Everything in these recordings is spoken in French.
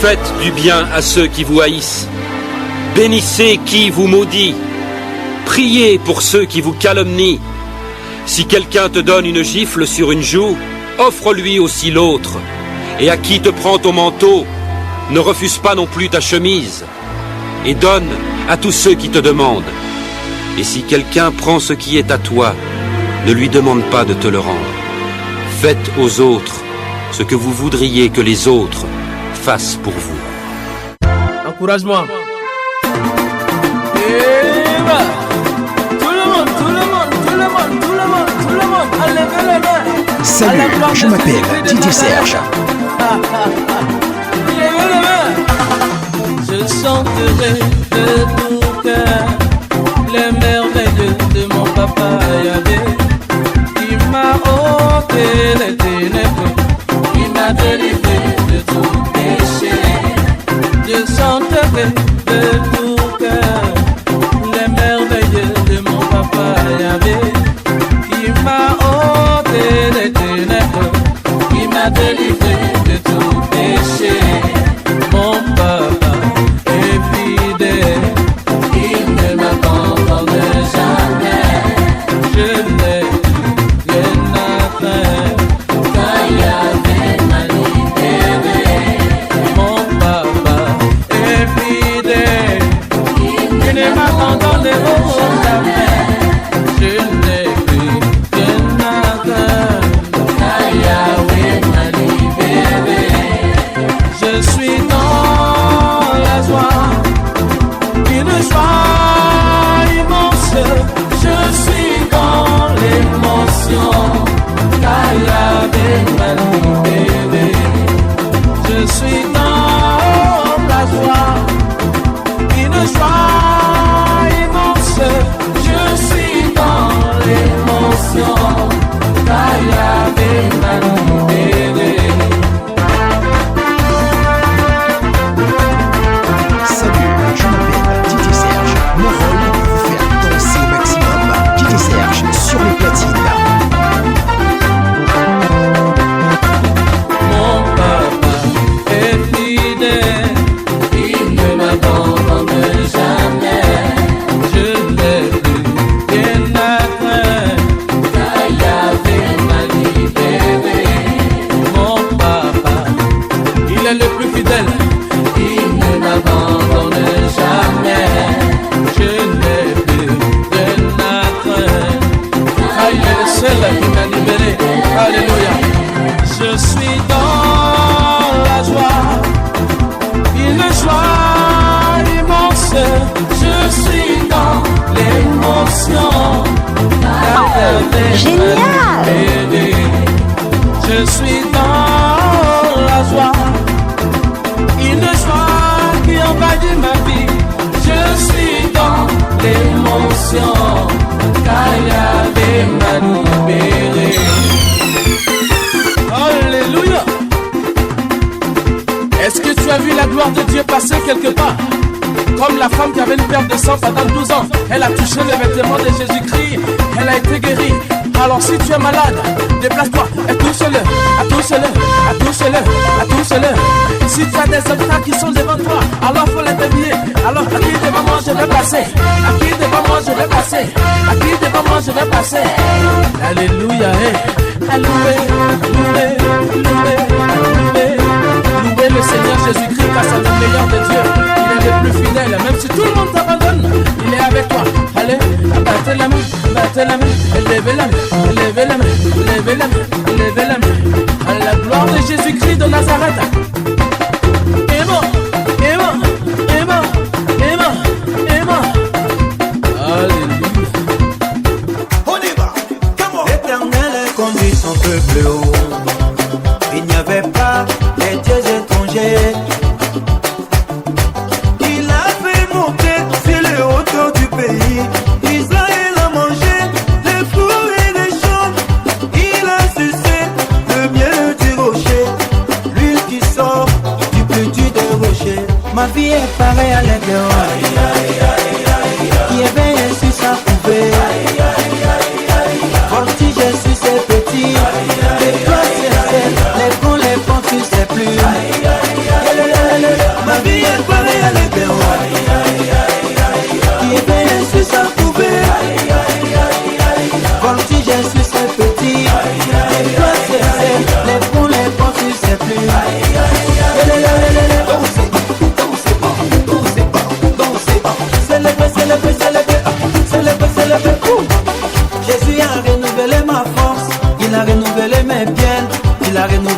Faites du bien à ceux qui vous haïssent. Bénissez qui vous maudit. Priez pour ceux qui vous calomnient. Si quelqu'un te donne une gifle sur une joue, offre-lui aussi l'autre. Et à qui te prend ton manteau, ne refuse pas non plus ta chemise. Et donne à tous ceux qui te demandent. Et si quelqu'un prend ce qui est à toi, ne lui demande pas de te le rendre. Faites aux autres ce que vous voudriez que les autres fassent pour vous. Encourage-moi. Salut, je m'appelle Didier Serge. Je chanterai de tout cœur les merveilles de mon papa Yahvé, qui m'a ôté les ténèbres, qui m'a délivré de tout péché. Je chanterai de tout cœur les merveilles de mon papa Yahvé, qui m'a ôté les ténèbres, qui m'a délivré de tout péché. Mon papa est fidèle, il ne m'abandonne jamais. Je n'ai plus rien à faire, car Yahvé m'a libéré. Mon papa est fidèle, il ne m'abandonne jamais. Je n'ai plus rien à faire, car Yahvé m'a libéré. Je suis dans la joie, une joie immense. Je suis dans l'émotion, car Yahvé m'a libéré. Je suis dans la joie, une joie immense. Je suis dans l'émotion, car Yahvé m'a libéré. Salut, je m'appelle Didier Serge. Mon rôle est de vous faire danser au maximum. Didier Serge sur les platines. Mon papa est fidèle, il ne m'abandonne jamais. Je n'ai plus rien à craindre, car Yahvé m'a libéré. Mon papa, il est le plus fidèle, il ne m'abandonne jamais. Je n'ai plus rien à craindre, car il est le seul qui m'a libéré. Alléluia. Je suis dans la joie, une joie immense. Je suis dans l'émotion. Génial! Je suis dans la joie, une joie qui envahit ma vie. Je suis dans l'émotion, car Yahvé m'a libéré. Alléluia. Est-ce que tu as vu la gloire de Dieu passer quelque part? Comme la femme qui avait une perte de sang pendant 12 ans, elle a touché le vêtement de Jésus-Christ, elle a été guérie. Alors si tu es malade, déplace-toi et touche-le, touche-le. Si tu as des obstacles qui sont devant toi, alors faut les dévier. Alors à qui devant moi je vais passer? À qui devant moi je vais passer? À qui devant moi je vais passer? Alléluia, louez le Seigneur Jésus-Christ, car c'est le meilleur de Dieu. Il est le plus fidèle, même si tout le monde t'abandonne, il est avec toi. Allez, battez la main, levez la main, levez la main, levez la main, levez la main. À la gloire de Jésus-Christ de Nazareth. Alléluia. On y va, come on. L'Éternel conduit son peuple haut. Il n'y avait pas les dieux étrangers. Il a fait monter sur le haut du pays. Israël a mangé des fruits et des champs. Il a sucé le miel du rocher, l'huile qui sort du plus dur des rochers. Ma vie est pareille à l'Éternel, qui éveille sur sa poupée. Forti, je suis ses petits. Les grands, les bons, tu sais plus.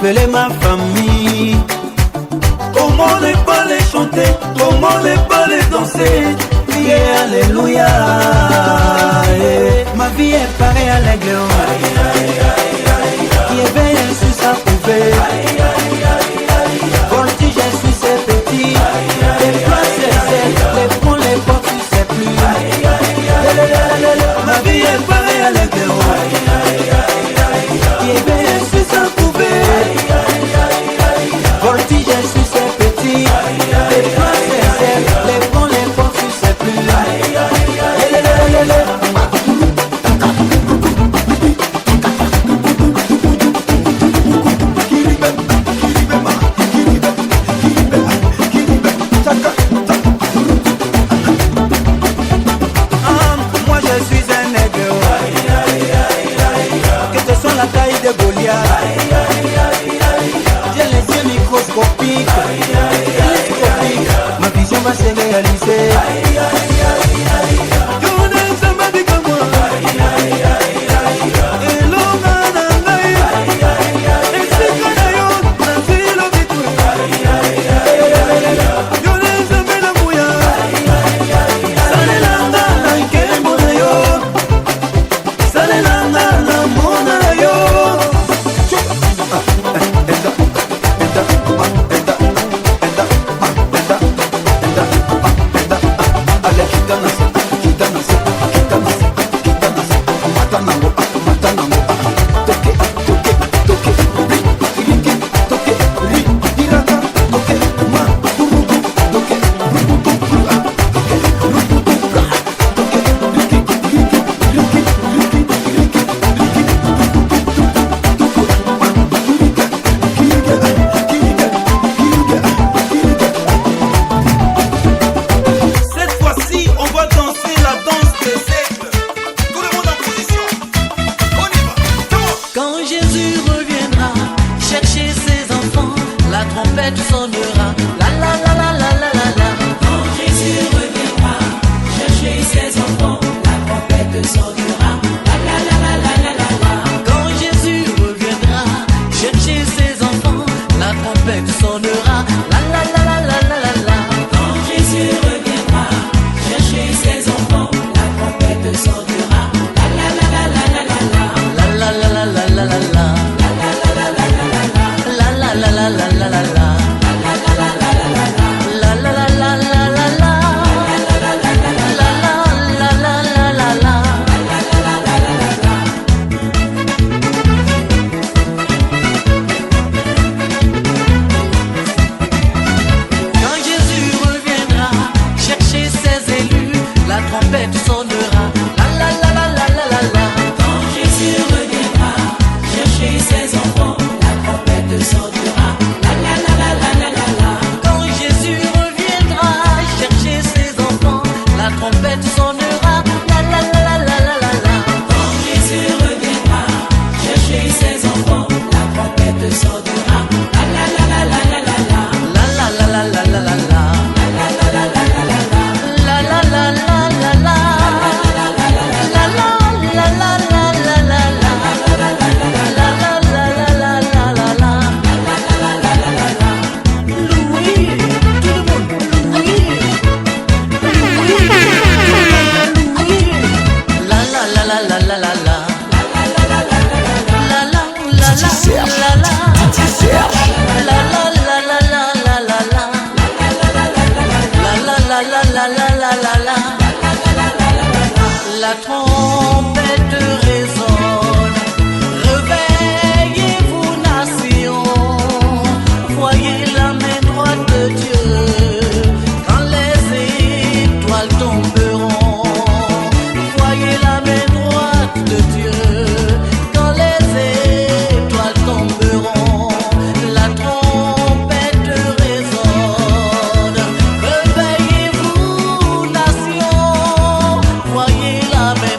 révéler ma famille. Comment ne pas les chanter, comment ne pas les danser, crier alléluia. Ma vie est pareille à l'aigle qui éveille sur sa poupée. Voltige sur ses petits, les plats ses ailes, les ponts, les portes sur ses plumes. Ma vie est pareille à l'aigle qui éveille sur sa poupée. Voltige sur ses petits, les plats ses ailes, les ponts, les portes sur ses plumes. Moi je suis un nègre, que ce soit la taille de Goliath. J'ai les yeux microscopiques, ma vision va se réaliser. La trompette résonne, réveillez-vous nation, voyez la main droite de Dieu, quand les étoiles tomberont, voyez la main droite de Dieu, quand les étoiles tomberont, la trompette résonne, réveillez-vous nation, voyez la main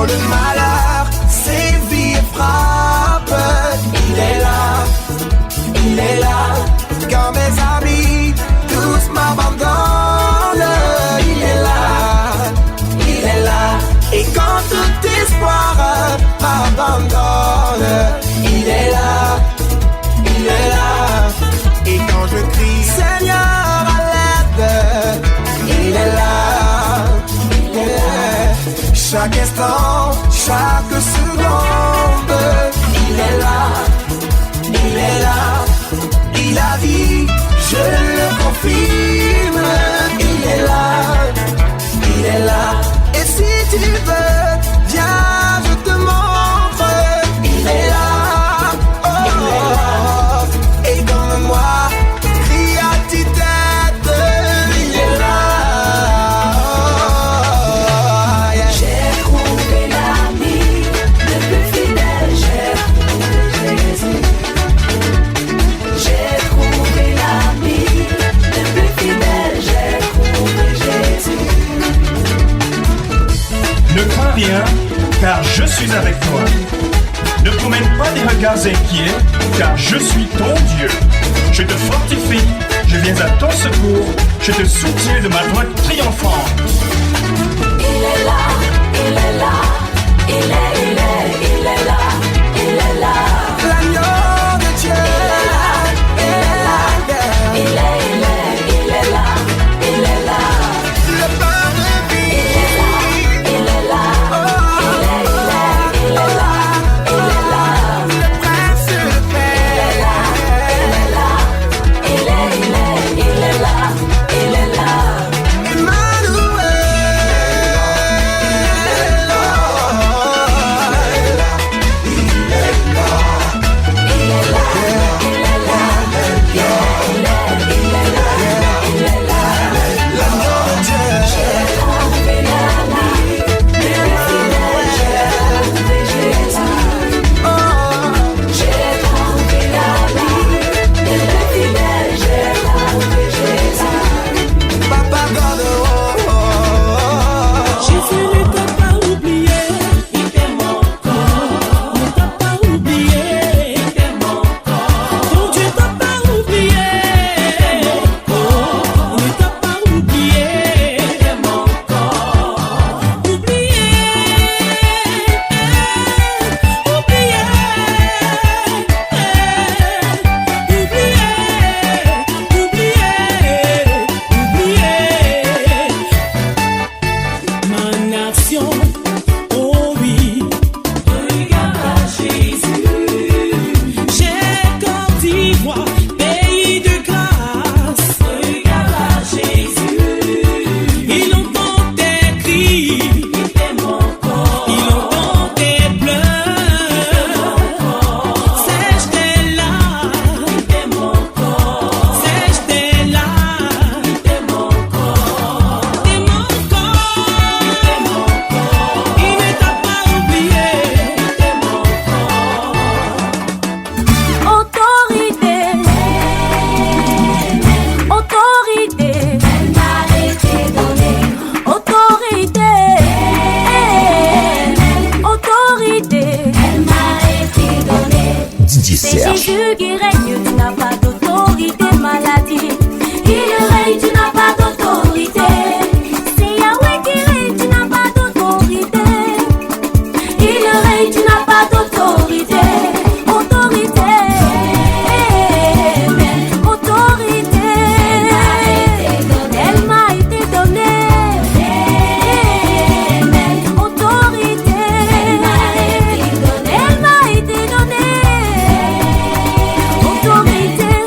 de malheur, sévit et frappe. Il est là, quand mes amis tous m'abandonnent. Il est là, et quand tout espoir m'abandonne. Il est là, et quand je crie Seigneur à l'aide, il est là. Chaque instant, chaque seconde, il est là. Il a dit, je le confirme. Il est là. Et si tu veux, viens, je te montre. Il est là. Et comme moi, crie à tue-tête. Il est là. J'ai trouvé l'ami le plus fidèle, j'ai trouvé Jésus. J'ai trouvé l'ami le plus fidèle, j'ai trouvé Jésus. Ne crains rien, car je suis avec toi. Ne promène pas des regards inquiets, car je suis ton Dieu. Je te fortifie, je viens à ton secours, je te soutiens de ma droite triomphante. Il est là, il est là, il est là, il est là. L'agneau de Dieu. Il est là, il est là, il est là. Le pain de vie. Il est là, il est là. Le prince de paix. Il est là, il est là. Jésus qui règne, tu n'as pas d'autorité, maladie. Il règne, tu n'as pas d'autorité. C'est Yahweh qui règne, tu n'as pas d'autorité. Il règne, tu n'as pas d'autorité. Autorité, autorité, elle m'a été donnée. Autorité, elle m'a été donnée. Autorité.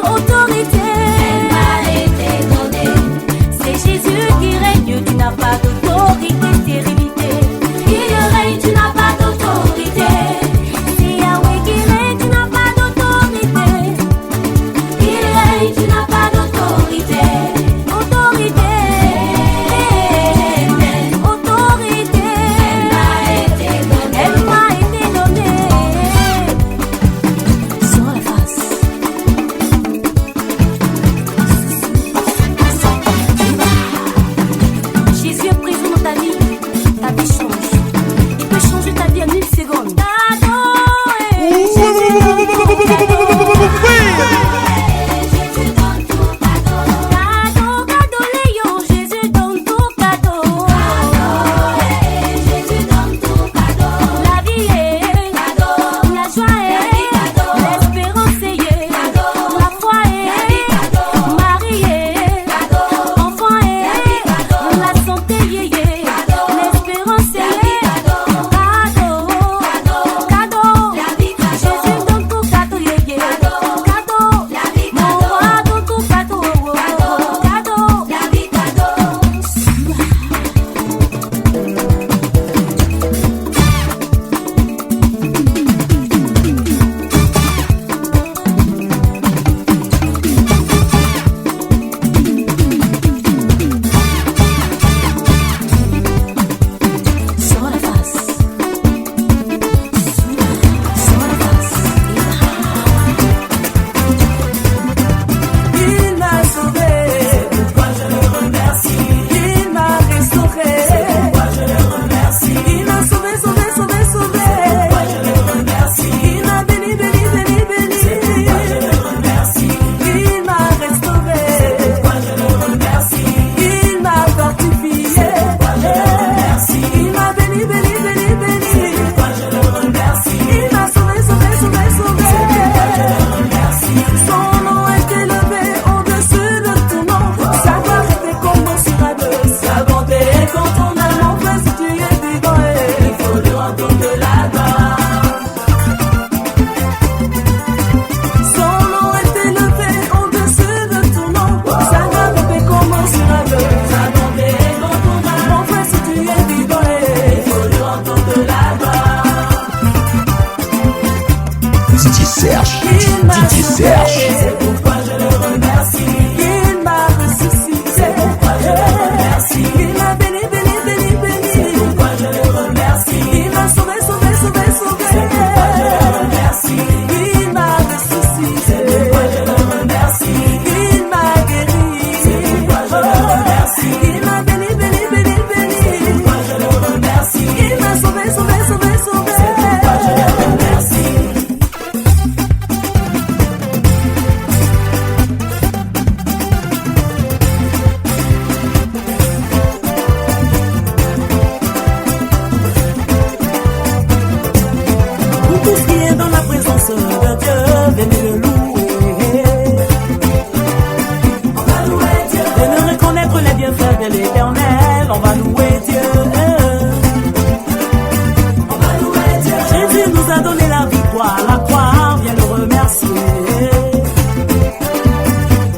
a donné la victoire, la croix, viens le remercier.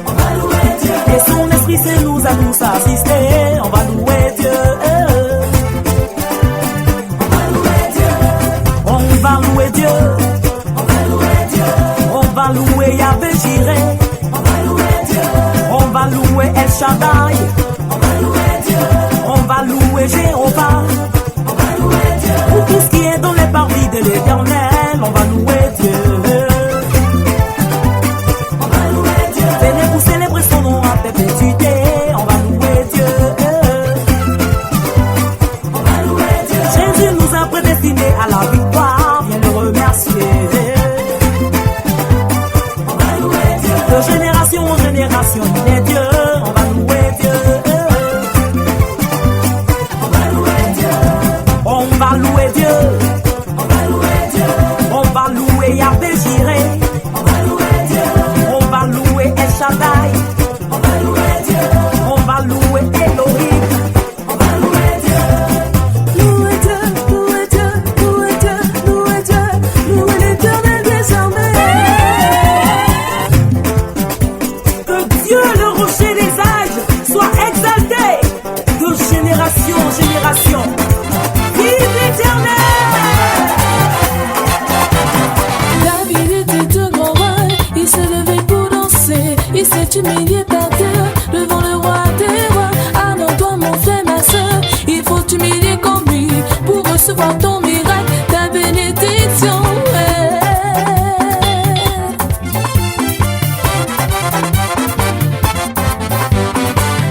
On va louer Dieu. Et son esprit c'est nous a tous assisté. On va louer Dieu. On va louer Dieu. On va louer Dieu. On va louer Dieu. On va louer Yahvé Jireh. On va louer Dieu. On va louer El Shaddai. On va louer Dieu. On va louer Jéhovah. On va louer Dieu. Pour tout ce qui est dans les parvis de l'Éternel, on va louer Dieu. On va louer Dieu. Venez pour célébrer son nom à perpétuité. On va louer Dieu. On va louer Dieu. Jésus nous a prédestinés à la victoire. Viens le remercier. On va louer Dieu. De génération en génération, il est Dieu. On va louer Dieu. On va louer Dieu. On va louer Dieu. On va louer Dieu. On va louer Yahvé Jireh. On va louer Dieu. On va louer El Shaddai. On va louer Dieu. On va louer Elohim. On va louer Dieu. Louer Dieu, louer Dieu, louer Dieu, louer Dieu, louer l'Éternel des armées. Que Dieu, le rocher des âges, soit exalté de génération en génération. Vive l'Éternel! David était un grand roi, il s'est levé pour danser, il s'est humilié par terre devant le roi des rois. Alors toi mon frère, ma soeur, il faut t'humilier comme lui pour recevoir ton miracle, ta bénédiction.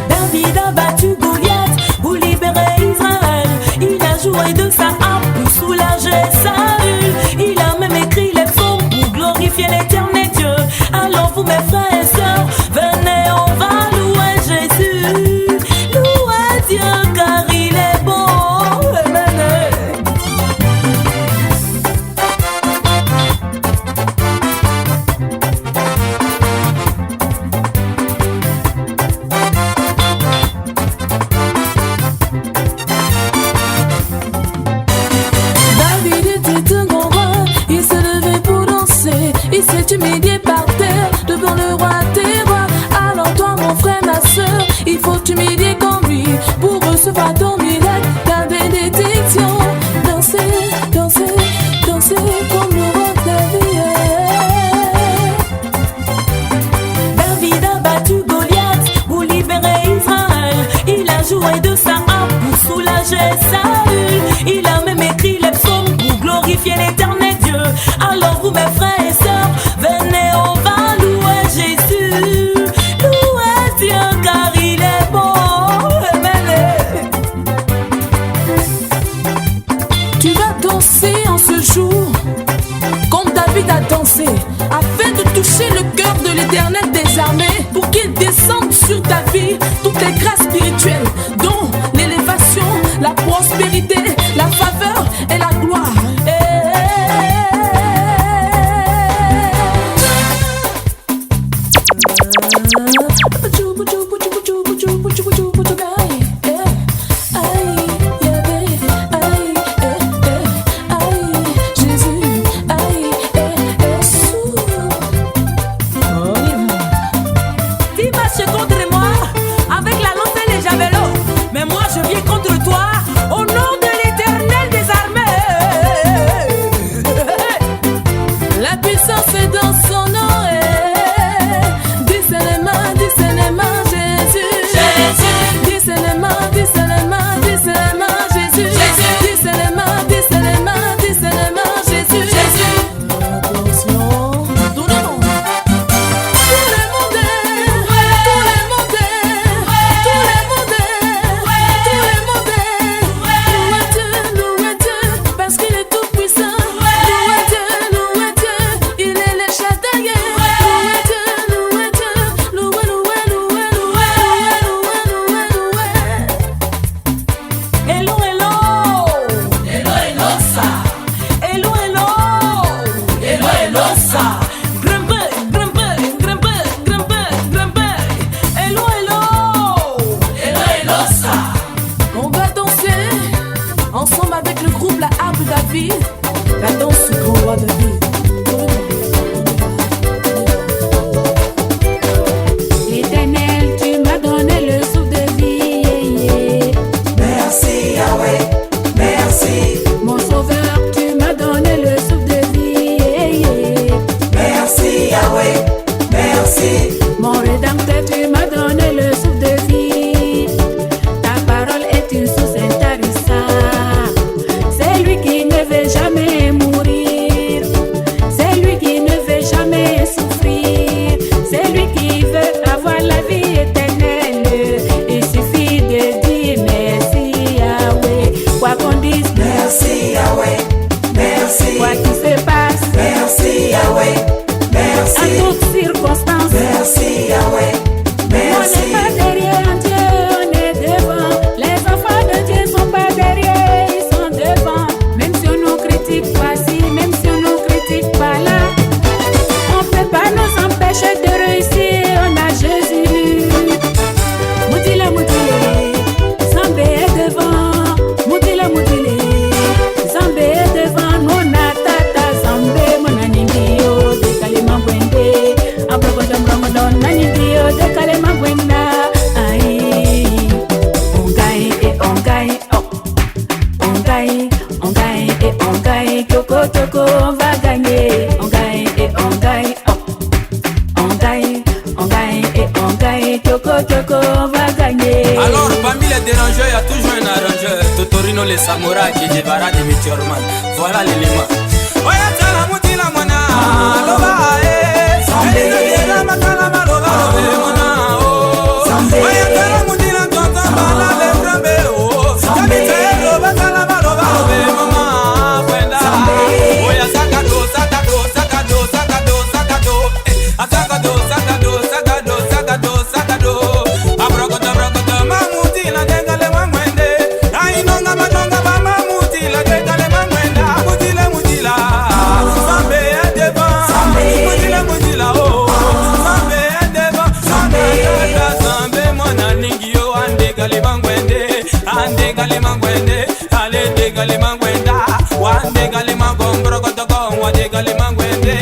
David a battu Goliath pour libérer Israël. Il a joué de sa harpe pour soulager Saül. Il a même écrit les psaumes pour glorifier l'Éternel Dieu. Alors vous mes frères et sœurs, venez on va louer Jésus. Louez Dieu car il est bon. David était un grand roi, il s'est levé pour danser, il s'est humilié par terre devant le roi des rois. Alors toi mon frère, ma soeur, il faut t'humilier comme lui pour recevoir ton miracle, ta bénédiction. Dansez, dansez, dansez comme le roi David. David a battu Goliath pour libérer Israël. Il a joué de sa harpe pour soulager Saül. Il a même écrit les psaumes pour glorifier l'Éternel Dieu. Alors vous mes frères et sœurs, venez on va louer Jésus. Louez Dieu car il est bon. Tu vas danser en ce jour comme David a dansé, afin de toucher le cœur de l'Éternel des armées, pour qu'il descende sur ta vie toutes les grâces spirituelles, dont l'élévation, la prospérité, la faveur et la gloire. Tu marches contre moi avec la lance et les javelots, mais moi je viens contre toi au nom de l'Éternel des armées. La puissance est dans son nom. Dis seulement Jésus. Dis seulement Jésus. Dis seulement Jésus. Attention. Tout le monde. Louez Dieu, parce qu'il est tout puissant. Louez Dieu, il est le Shaddai. Louez Dieu, louez. Hello, hello. Elosa. Grimpe. Hello. On va danser ensemble avec le groupe La Harpe David. La danse gros. et on gagne, Kyoko Kyoko, on va gagner. On gagne et on gagne, oh. On gagne et on gagne, Kyoko Kyoko, on va gagner. Alors parmi les dérangeurs, il y a toujours un arrangeur. Totorino les samouraïs qui débarrassent des Meteorman. Voilà l'élément. Oya tala muti la mwana, loba eh. Sambe, makala maloba mwana oh. Oya tala muti la tonton bala le frambe oh. Sambe, loba tala maloba mama kwenda. Oya sakado sakado sakado sakado sakado. Sakado sakado sakado sakado sakado. Abrogoto mamuti la dengale mangwende. Ai nonga manonga mamuti la dengale mangwenda. Mutila mutila. Sambe devant. Mutila oh. Sambe devant. Sambe mona ningio ande gale mangwende. Ande gale mangwende. Ale de gale mangwenda. Wande gale mangombro gotogo. Wande gale mangwende.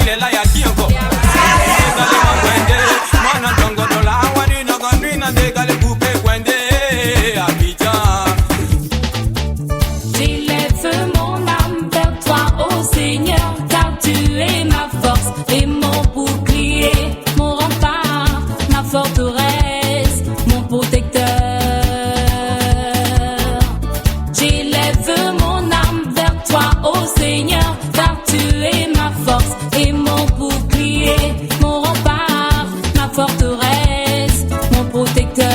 Il est là, y'a qui encore? J'élève mon âme vers toi, ô Seigneur, car tu es ma force et mon bouclier, mon rempart, ma forteresse, mon protecteur. J'élève mon âme vers toi, ô Seigneur, car tu es ma force et mon bouclier, mon rempart, ma forteresse, mon protecteur.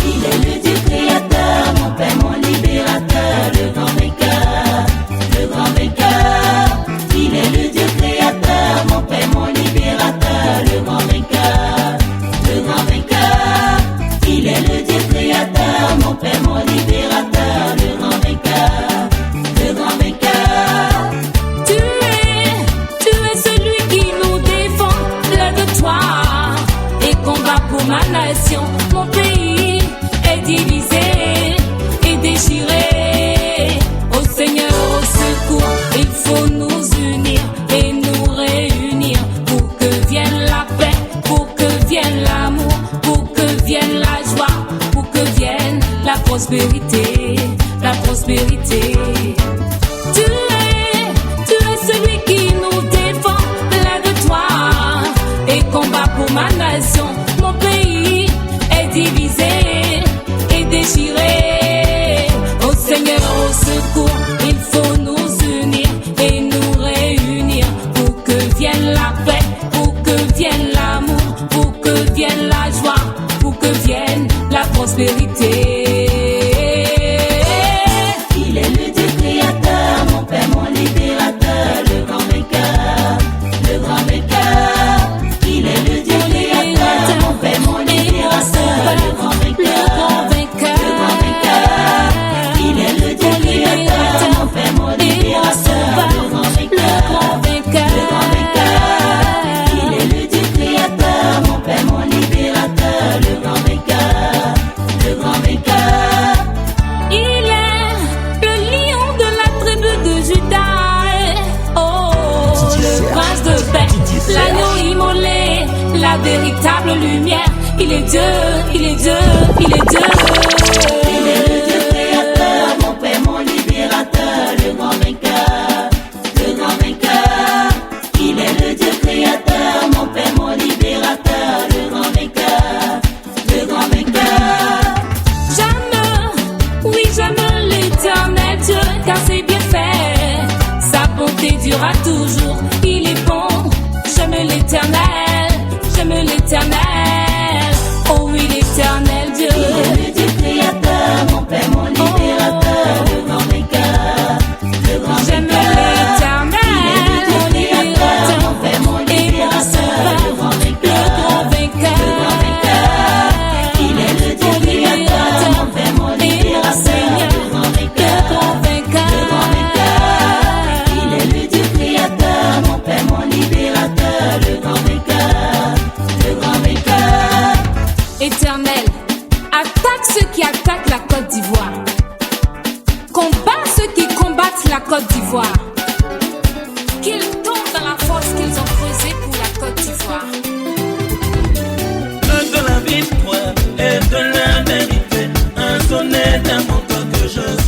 Il est le Dieu créateur, mon Père, mon libérateur, le grand vainqueur, le grand vainqueur. Il est le Dieu créateur, mon Père, mon libérateur, le grand vainqueur, le grand vainqueur. Il est le Dieu créateur, mon Père, mon libérateur, le grand vainqueur, le grand vainqueur. Tu es celui qui nous défend, lève-toi et combat pour ma nation. Mon pays est divisé et déchiré. Au Seigneur, au secours, il faut nous unir et nous réunir pour que vienne la paix, pour que vienne l'amour, pour que vienne la joie, pour que vienne la prospérité, la prospérité. Tu es celui qui nous défend, lève-toi et combat pour ma nation. Mon pays est divisé et déchiré. Au Seigneur, au secours, il faut nous unir et nous réunir pour que vienne la paix, pour que vienne l'amour, pour que vienne la joie, pour que vienne la prospérité. Il est le Dieu créateur, mon Père, mon libérateur, le grand vainqueur, le grand vainqueur. Il est le Dieu créateur, mon Père, mon libérateur, le grand vainqueur, le grand vainqueur. Il est le Dieu créateur, mon Père, mon libérateur, le grand vainqueur, le grand vainqueur. Il est le Dieu créateur, mon Père, mon libérateur, le grand vainqueur, le grand vainqueur. Il est le lion de la tribu de Judas. Oh, le prince de paix, l'agneau immolé, la véritable lumière. Il est Dieu, il est Dieu, il est Dieu. Il est le Dieu créateur, mon Père, mon libérateur, le grand vainqueur, le grand vainqueur. Il est le Dieu créateur, mon Père, mon libérateur, le grand vainqueur, le grand vainqueur. J'aime, oui j'aime l'éternel Dieu, car c'est bien fait. Sa bonté durera toujours, il est bon. J'aime l'éternel, j'aime l'éternel. Oh oui, l'éternel Dieu. Il est le Dieu créateur, mon Père, mon libérateur, le grand vainqueur, le grand vainqueur. J'aime l'éternel, mon libérateur, mon Père, mon libérateur, le grand vainqueur, le grand vainqueur. Il est le Dieu créateur, mon Père, mon libérateur, le grand vainqueur, le grand vainqueur. Il est le Dieu créateur, mon Père, mon libérateur, le grand vainqueur, le grand vainqueur.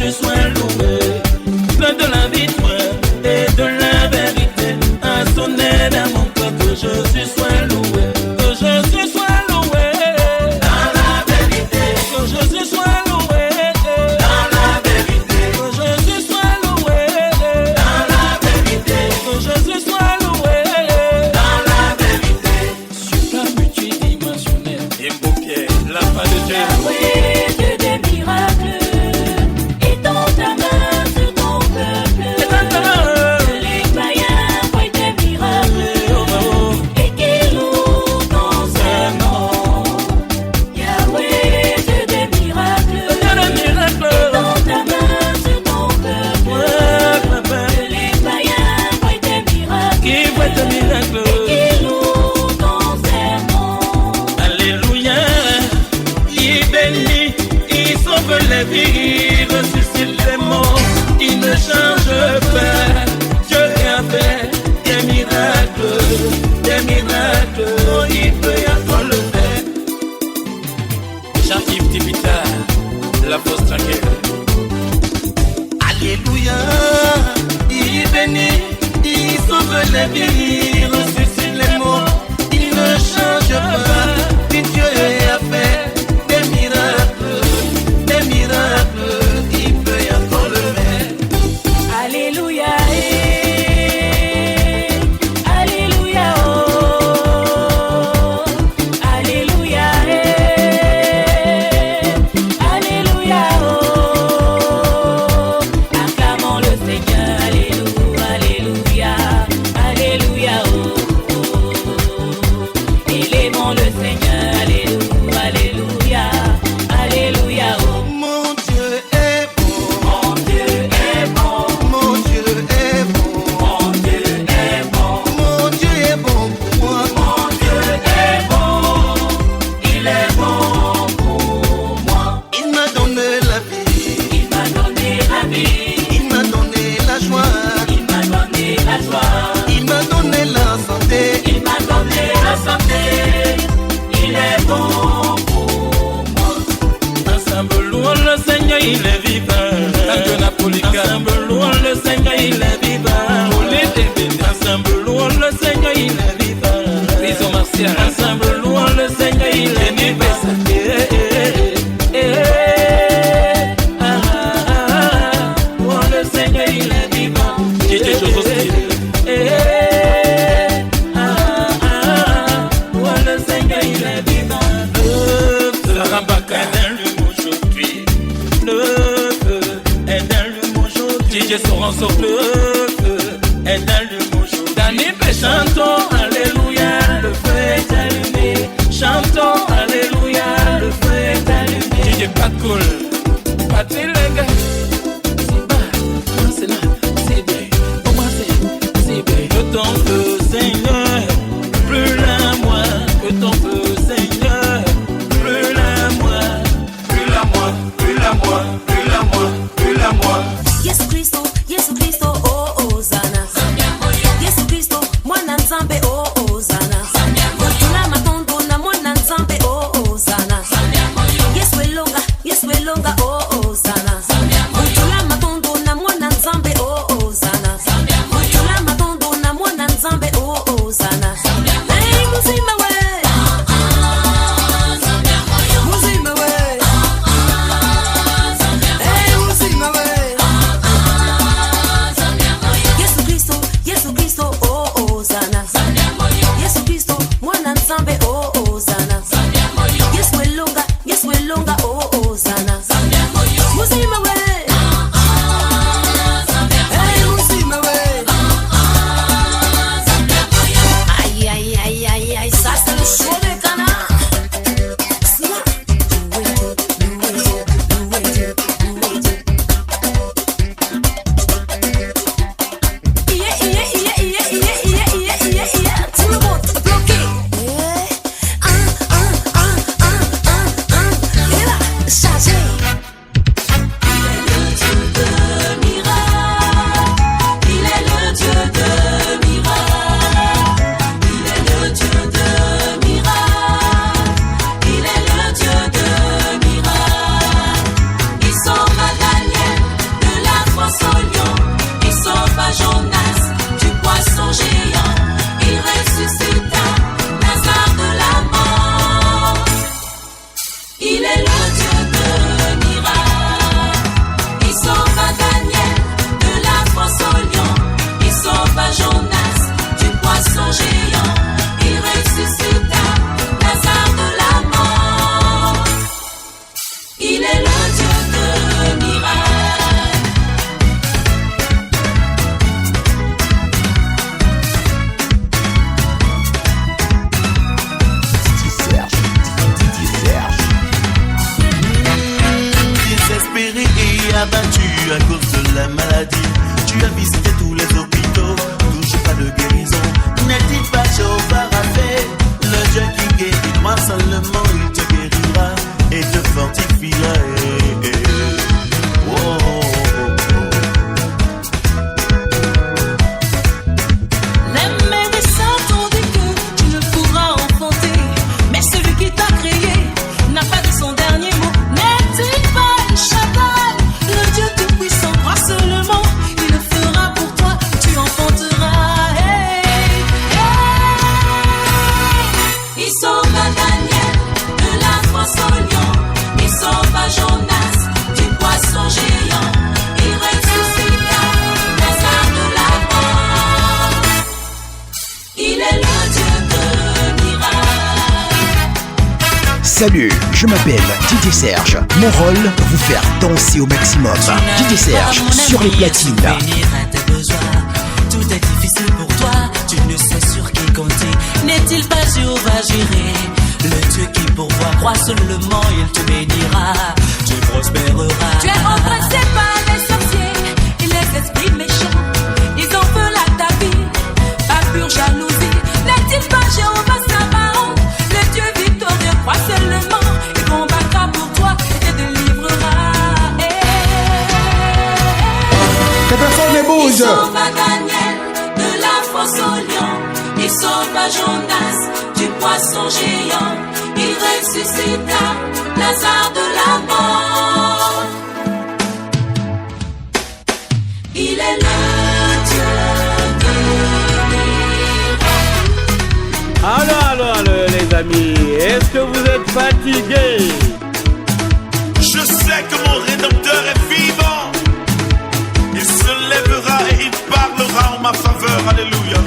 suis soin loué. Plein de la vie, et de la vérité, un sonnet dans mon cœur que je suis soin loué. Que je suis soin loué. Dans la vérité. Que je suis soin loué. Dans la vérité. Que je suis soin loué. Dans la vérité. Que je suis soin loué. Dans la vérité. Super multidimensionnel. Et beau Pierre, la fin de Dieu. Dieu des miracles, étends ta main sur ton peuple. Que les païens voient des miracles et qu'ils louent ton serment. Yahweh, Dieu des miracles, étends ta main sur ton peuple. Que les païens voient des miracles et qu'ils louent ton serment. Alléluia, il bénit, il sauve les vies, il ressuscite les morts, il ne change pas. Dieu a fait des miracles, oh, il peut encore le faire. Jean-Yves Tibita, la poste tranquille. Alléluia, il bénit, il sauve les vies, il ressuscite les morts, il ne change pas. Et Dieu a fait des miracles, il peut encore le faire. Alléluia, Alléluia, oh. Alléluia, Alléluia, oh. Acclamons le Seigneur, Alléluia, Alléluia, Alléluia, oh. Élevons le Seigneur, Alléluia, Alléluia, Alléluia, oh. Mon Dieu est bon, Mon Dieu est bon, mon Dieu est bon, mon Dieu est bon, mon Dieu est bon pour moi. mon Dieu est bon, il est bon pour moi. Il m'a donné la vie, Il m'a donné la vie, il m'a donné la joie, il m'a donné la joie, il m'a donné la santé. il m'a donné la santé, il est bon pour moi. Ensemble louons le Seigneur, il est vivant. Ensemble louons le Seigneur, il est vivant. Ensemble louons le Seigneur, il est vivant. Ensemble louons le Seigneur, il est vivant. Louons le Seigneur, il est vivant. Louons le Seigneur, il est vivant. Aujourd'hui. Le feu est dans le aujourd'hui. DJ Soranzo, le feu est dans le aujourd'hui. Danny, chantons, alléluia, le feu est allumé. Chantons, alléluia, le feu est allumé. DJ Pacool, Patrick Lega, Siba, Mansena, Sibé, Omase, Sibé. Que ton feu, Seigneur, brûle à moi. Que ton feu, Seigneur, brûle à moi. Brûle à moi, brûle à moi, brûle à moi, brûle à moi. Yesu Kristo, oh Hosanna. Yesu Kristo, mwana nzambe, oh Hosanna. Tuna matondo na mwana nzambe, oh Hosanna. Yesu elonga, oh Hosanna. abattu à cause de la maladie. Tu as visité tous les hôpitaux, toujours pas de guérison. N'est-il pas Jéhovah Rapha, le Dieu qui guérit? Moi seulement il te guérira et te fortifiera. Les médecins t'ont dit que tu ne pourras enfanter, mais celui qui t'a créé n'a pas dit son dernier mot. N'est-il pas El Shaddai, le Dieu tout-puissant? Crois seulement, il le fera pour toi, tu enfanteras. Hey, hey. Il sauva Daniel de la fosse au lion, il sauva Jonas du poisson géant, il ressuscita Lazare de la mort. Il est le Dieu de miracles. Salut, je m'appelle DJ Serge. Mon rôle, vous faire danser au maximum. DJ Serge, sur les platines. Bénir à tes besoins. Tout est difficile pour toi, tu ne sais sur qui compter. N'est-il pas Jéhovah Jireh, le Dieu qui pourvoit? Crois seulement, il te bénira, tu prospéreras. Tu es oppressé par les sorciers et les esprits méchants. Ils en veulent à ta vie, par pure jalousie. N'est-il pas Jéhovah Sabaoth, le Dieu victorieux? Crois seulement, il combattra pour toi et te délivrera. Que personne ne bouge. Il sauva Daniel de la fosse au lion, il sauva Jonas du poisson géant, il ressuscita Lazare de la mort. Il est le Dieu de miracles. Allô les amis, est-ce que vous êtes fatigués? Je sais que mon Rédempteur est vivant. Il se lèvera et il parlera en ma faveur. Alléluia.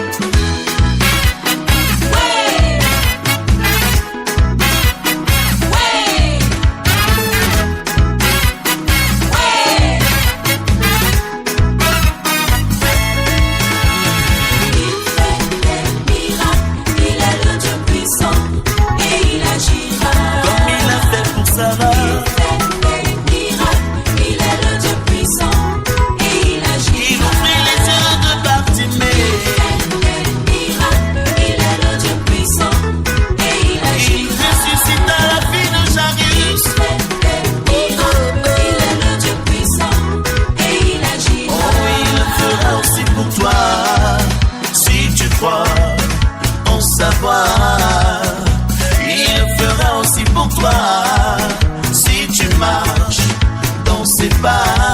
Il fera aussi pour toi si tu marches dans ses pas.